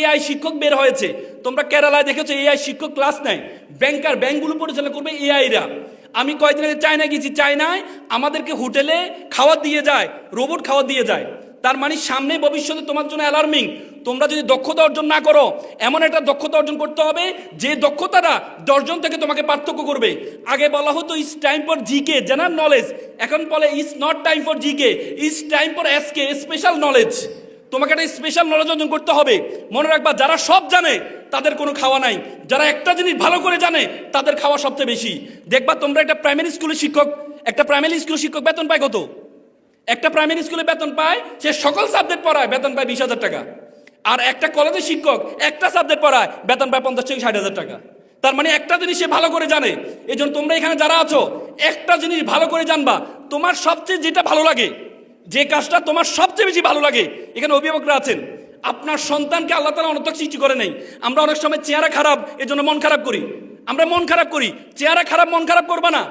AI শিক্ষক বের হয়েছে। তোমরা কেরালায় দেখেছো এআই শিক্ষক ক্লাস নেয়, ব্যাংকগুলো পরিচালনা করবে এআইরা। আমি কয়েকদিন আগে চায়না গেছি, চায়নায় আমাদেরকে হোটেলে খাবার দিয়ে যায়, রোবট খাবার দিয়ে যায়। তার মানে সামনে ভবিষ্যতে তোমার জন্য অ্যালার্মিং। তোমরা যদি দক্ষতা অর্জন না করো, এমন একটা দক্ষতা অর্জন করতে হবে যে দক্ষতাটা 10 জন থেকে তোমাকে পার্থক্য করবে। আগে বলা হতো it's time for GK, general knowledge, এখন বলে it's not time for GK, it's time for SK, special knowledge. তোমাকে একটা স্পেশাল নলেজ অর্জন করতে হবে। মনে রাখবা, যারা সব জানে তাদের কোনো খাওয়া নাই, যারা একটা জিনিস ভালো করে জানে তাদের খাওয়া সবচেয়ে বেশি। দেখবা তোমরা একটা প্রাইমারি স্কুলের শিক্ষক বেতন পায় কত? একটা প্রাইমারি স্কুলে বেতন পায়, সে সকল সাবজেক্ট পড়ায়, বেতন পায় 20,000 টাকা। আর একটা কলেজের শিক্ষক একটা সাবজেক্ট পড়ায়, বেতন পায় 50 থেকে 60,000 টাকা। তার মানে একটা জিনিস সে ভালো করে জানে। এই জন্য তোমরা এখানে যারা আছো, একটা জিনিস ভালো করে জানবা, তোমার সবচেয়ে যেটা ভালো লাগে, যে কাজটা তোমার সবচেয়ে বেশি ভালো লাগে। এখানে অভিভাবকরা আছেন, আপনার সন্তানকে আল্লাহ তাআলা অনর্থক সৃষ্টি করে নেই। আমরা অনেক সময় চেহারা খারাপ এজন্য মন খারাপ করি, আমরা মন খারাপ করি। চেহারা খারাপ মন খারাপ করবা না।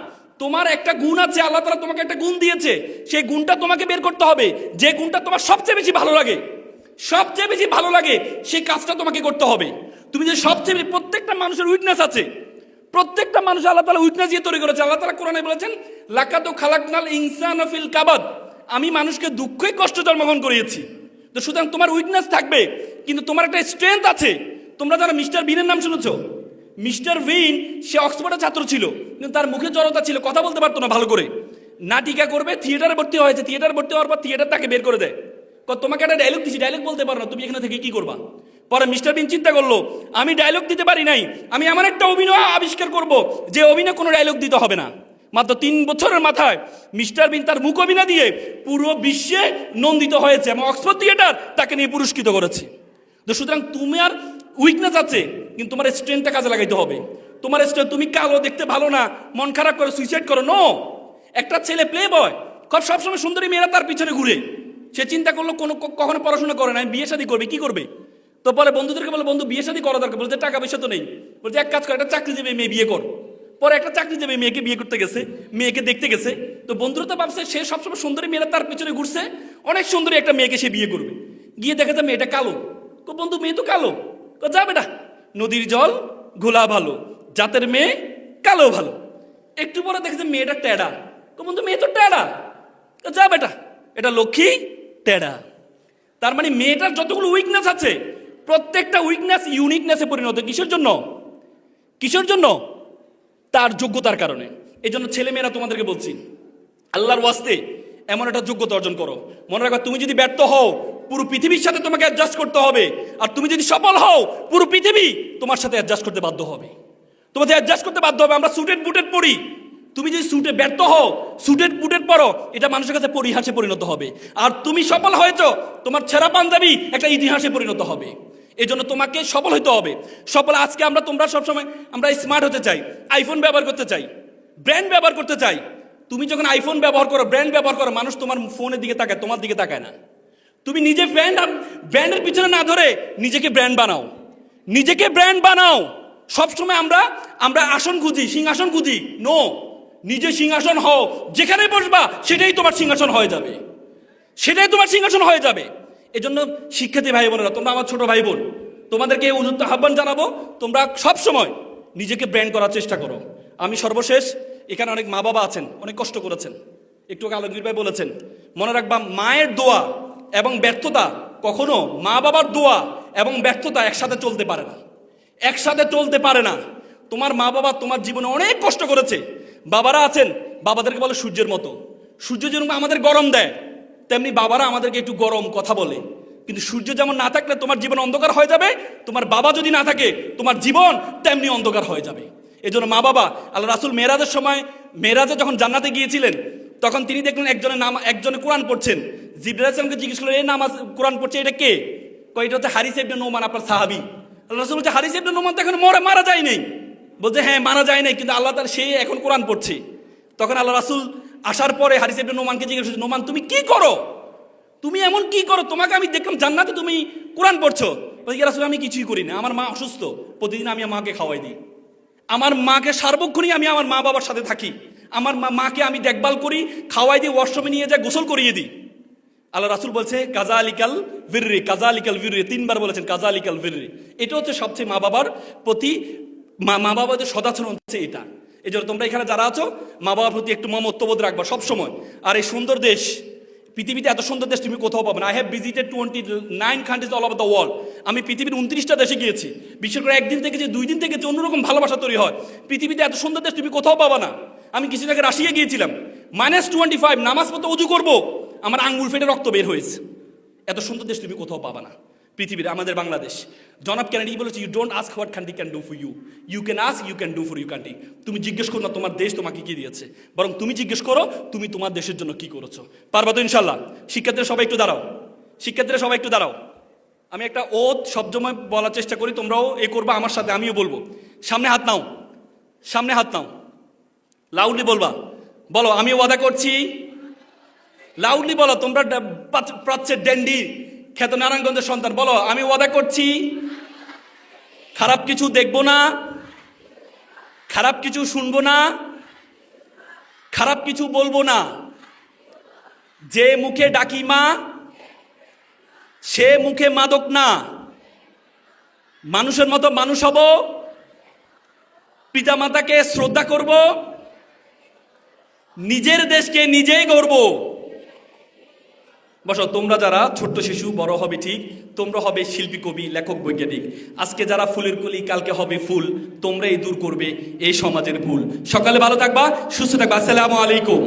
তোমার একটা গুণ আছে, আল্লাহ তাআলা তোমাকে একটা গুণ দিয়েছে, সেই গুণটা তোমাকে বের করতে হবে। যে গুণটা তোমার সবচেয়ে বেশি ভালো লাগে, সেই কাজটা তোমাকে করতে হবে। তুমি যে সবচেয়ে বেশি, প্রত্যেকটা মানুষের উইকনেস আছে, প্রত্যেকটা মানুষ আল্লাহ তাআলা উইকনেস দিয়ে তৈরি করেছে। আল্লাহ তাআলা কোরআনে বলেছেন, লাকাদ খালাকনাল ইনসানা ফিল কাবাদ, আমি মানুষকে দুঃখে কষ্ট জন্মগ্রহণ করিয়েছি। তো সুতরাং তোমার উইকনেস থাকবে, কিন্তু তোমার একটা স্ট্রেংথ আছে। তোমরা যারা মিস্টার বিনের নাম শুনেছো, মিস্টার বিন সে অক্সফোর্ডের ছাত্র ছিল, কিন্তু তার মুখে জড়তা ছিল, কথা বলতে পারতো না ভালো করে। নাটিকা করবে, থিয়েটারে ভর্তি হয়েছে, থিয়েটার ভর্তি হওয়ার পর থিয়েটার তাকে বের করে দেয়। তোমাকে একটা ডায়লগ দিচ্ছি, ডায়লগ বলতে পারো না, তুমি এখানে থেকে কি করবা? পরে মিস্টার বিন চিন্তা করলো, আমি ডায়লগ দিতে পারি নাই, আমি এমন একটা অভিনয় আবিষ্কার করব যে অভিনয় কোনো ডায়লগ দিতে হবে না। মাত্র 3 বছরের মাথায় মিস্টার বিন তার মুখ অভিনয় দিয়ে পুরো বিশ্বে নন্দিত হয়েছে এবং অক্সফোর্ড থিয়েটার তাকে নিয়ে পুরস্কৃত করেছে। তো সুতরাং তোমার উইকনেস আছে, কিন্তু তোমার স্ট্রেংথটা কাজে লাগাইতে হবে। তোমার স্ট্রেংথ, তুমি কালো, দেখতে ভালো না, মন খারাপ করে সুইসাইড করো, নো। একটা ছেলে প্লে বয়, সবসময় সুন্দরী মেয়েরা তার পিছনে ঘুরে, সে চিন্তা করলো কখনো পড়াশোনা করে না, আমি বিয়ে শাদী করবে, কি করবে? তো পরে বন্ধুদেরকে বলে, বন্ধু বিয়ে শাদী করা দরকার, বলছে টাকা পয়সা তো নেই, বলছে এক কাজ কর, একটা চাকরিজীবী মেয়ে বিয়ে কর। পরে একটা চাকরিজীবী মেয়েকে বিয়ে করতে গেছে, মেয়েকে দেখতে গেছে। তো বন্ধুরা তো ভাবছে সে সবসময় সুন্দরী মেয়েরা তার পিছনে ঘুরছে, অনেক সুন্দরী একটা মেয়েকে সে বিয়ে করবে। গিয়ে দেখা যায় মেয়েটা কালো। বন্ধু মেয়ে তো কালো, যা বেটা, নদীর জল ঘোলা ভালো, জাতের মেয়ে কালো ভালো। একটু পরে দেখেছে মেয়েটা টেডা। বন্ধু মেয়ে তো টেডা, যা বেটা, এটা লক্ষ্মী টেডা। তার মানে মেয়েটার যতগুলো উইকনেস আছে, প্রত্যেকটা উইকনেস ইউনিকনেসে পরিণত। কিসের জন্য? তার যোগ্যতার কারণে। এই জন্য ছেলেমেয়েরা তোমাদেরকে বলছি, আল্লাহর ওয়াস্তে এমন একটা যোগ্যতা অর্জন করো। মনে রাখবা, তুমি যদি ব্যর্থ হও, পুরো পৃথিবীর সাথে তোমাকে অ্যাডজাস্ট করতে হবে। আর তুমি যদি সফল হও, পুরো পৃথিবী তোমার সাথে অ্যাডজাস্ট করতে বাধ্য হবে। আমরা সুটেড বুটেড পড়ি, তুমি যদি সুটে ব্যর্থ হও, সুটেড বুটেড পড়ো, এটা মানুষের কাছে পরিহাসে পরিণত হবে। আর তুমি সফল হয়েছ, তোমার ছেঁড়া পাঞ্জাবি একটা ইতিহাসে পরিণত হবে। এই জন্য তোমাকে সফল হইতে হবে। আজকে তোমরা সবসময় আমরা স্মার্ট হতে চাই, আইফোন ব্যবহার করতে চাই, ব্র্যান্ড ব্যবহার করতে চাই। তুমি যখন আইফোন ব্যবহার করো, ব্র্যান্ড ব্যবহার করো, মানুষ তোমার ফোনের দিকে তাকায়, তোমার দিকে তাকায় না। তুমি নিজে ব্র্যান্ডের পিছনে না ধরে নিজেকে ব্র্যান্ড বানাও। সবসময় আমরা আসন খুঁজি, সিংহাসন খুঁজি, নো। নিজে সিংহাসন হও, যেখানে বসবা সেটাই তোমার সিংহাসন হয়ে যাবে। এই জন্য শিক্ষার্থী ভাই বোনেরা, তোমরা আমার ছোট ভাই বোন, তোমাদেরকে উদ্যুক্ত আহ্বান জানাবো, তোমরা সবসময় নিজেকে ব্র্যান্ড করার চেষ্টা করো। আমি সর্বশেষ, এখানে অনেক মা বাবা আছেন, অনেক কষ্ট করেছেন, একটু আলমগীর ভাই বলেছেন, মনে রাখবা মায়ের দোয়া এবং ব্যর্থতা কখনো, মা বাবার দোয়া এবং ব্যর্থতা একসাথে চলতে পারে না। তোমার মা বাবা তোমার জীবনে অনেক কষ্ট করেছে। বাবারা আছেন, বাবাদেরকে বলে সূর্যের মতো। সূর্য যেরকম আমাদের গরম দেয়, তেমনি বাবারা আমাদেরকে একটু গরম কথা বলে। কিন্তু সূর্য যেমন না থাকলে তোমার জীবন অন্ধকার হয়ে যাবে, তোমার বাবা যদি না থাকে তোমার জীবন তেমনি অন্ধকার হয়ে যাবে। এই জন্য মা বাবা, আল্লাহ রাসূল মেরাজে যখন জান্নাতে গিয়েছিলেন, তখন তিনি দেখলেন একজনে কোরআন পড়ছেন। জিবরাইল আলাইহিস সালামকে জিজ্ঞেস করলেন, এই নামাজ কোরআন পড়ছে, এটা কে? এটা হচ্ছে হারিস ইবনে নোমান, আপনার সাহাবী। আল্লাহ রাসূল বলছে, হারিস ইবনে নোমান তো এখন মারা যায় নাই। বলছে, হ্যাঁ মারা যায় নাই, কিন্তু আল্লাহ তাআলা সেই এখন কোরআন পড়ছে। তখন আল্লাহ রাসূল আসার পরে হারিস ইবনে নোমানকে জিজ্ঞেস করছে, নোমান তুমি কি করো? তুমি এমন কি করো? তোমাকে আমি দেখলাম জান্নাতে তুমি কোরআন পড়ছো। বলছে, ইয়া রাসূল আমি কিছুই করি না, আমার মা অসুস্থ, প্রতিদিন আমি আমার মাকে খাওয়াই দিই। আমার মাকে সার্বক্ষণিক আমি আমার মা বাবার সাথে থাকি, আমার মাকে আমি দেখভাল করি, খাওয়াই দিই, ওয়াশরুমে নিয়ে যাই, গোসল করিয়ে দিই। আল্লাহ রাসূল বলছে কাযালিকাল বিররি, কাযালিকাল বিররি, 3 বার বলেছেন কাযালিকাল বিররি। এটা হচ্ছে সবচেয়ে মা বাবার প্রতি, মা বাবাদের সদাচরণ হচ্ছে এটা। এই জন্য তোমরা এখানে যারা আছো মা বাবার প্রতি একটু মমত্ববোধ রাখবা সবসময়। আর এই সুন্দর দেশ, পৃথিবীতে এত সুন্দর দেশ তুমি কোথাও পাবে না। I have visited 29 countries all over the world. আমি পৃথিবীর 29টা দেশে গিয়েছি। বিশেষ করে একদিন থেকে যে 2 দিন থেকে যে অন্যরকম ভালোবাসা তৈরি হয়, পৃথিবীতে এত সুন্দর দেশ তুমি কোথাও পাবা না। আমি কিছুদিন আগে রাশিয়া গিয়েছিলাম, -25, নামাজ পড়তে উজু করবো, আমার আঙ্গুল ফেটে রক্ত বের হয়েছে। এত সুন্দর দেশ তুমি কোথাও পাবা না পৃথিবীর, আমাদের বাংলাদেশ। জনাব কেনেডি বলেছে, you don't ask what country can do for you, you can ask you can do for you country. তুমি জিজ্ঞেস করো না তোমার দেশ তোমাকে কি দিয়েছে, বরং তুমি জিজ্ঞেস করো তুমি তোমার দেশের জন্য কি করেছো। পারবা তো ইনশাল্লাহ? শিক্ষার্থীরা সবাই একটু দাঁড়াও, শিক্ষার্থীরা সবাই একটু দাঁড়াও। আমি একটা ওত সবসময় বলার চেষ্টা করি, তোমরাও এ করবা আমার সাথে, আমিও বলবো। সামনে হাত নাও, সামনে হাত নাও, লাউডলি বলবা। বলো, আমি ওয়াদা করছি। লাউডলি বলো, তোমরা প্রাচ্যের ড্যান্ডি খ্যাত নারায়ণগঞ্জের সন্তান, বলো আমি ওয়াদা করছি খারাপ কিছু দেখবো না, খারাপ কিছু শুনবো না, খারাপ কিছু বলবো না। যে মুখে ডাকি মা, সে মুখে মাদক না। মানুষের মতো মানুষ হব, পিতামাতাকে শ্রদ্ধা করব, নিজের দেশকে নিজেই গর্ব। বসো, তোমরা যারা ছোট্ট শিশু, বড় হবে ঠিক, তোমরা হবে শিল্পী, কবি, লেখক, বৈজ্ঞানিক। আজকে যারা ফুলের কলি, কালকে হবে ফুল। তোমরাই দূর করবে এই সমাজের ভুল। সকালে ভালো থাকবা, সুস্থ থাকবা। আসসালামু আলাইকুম।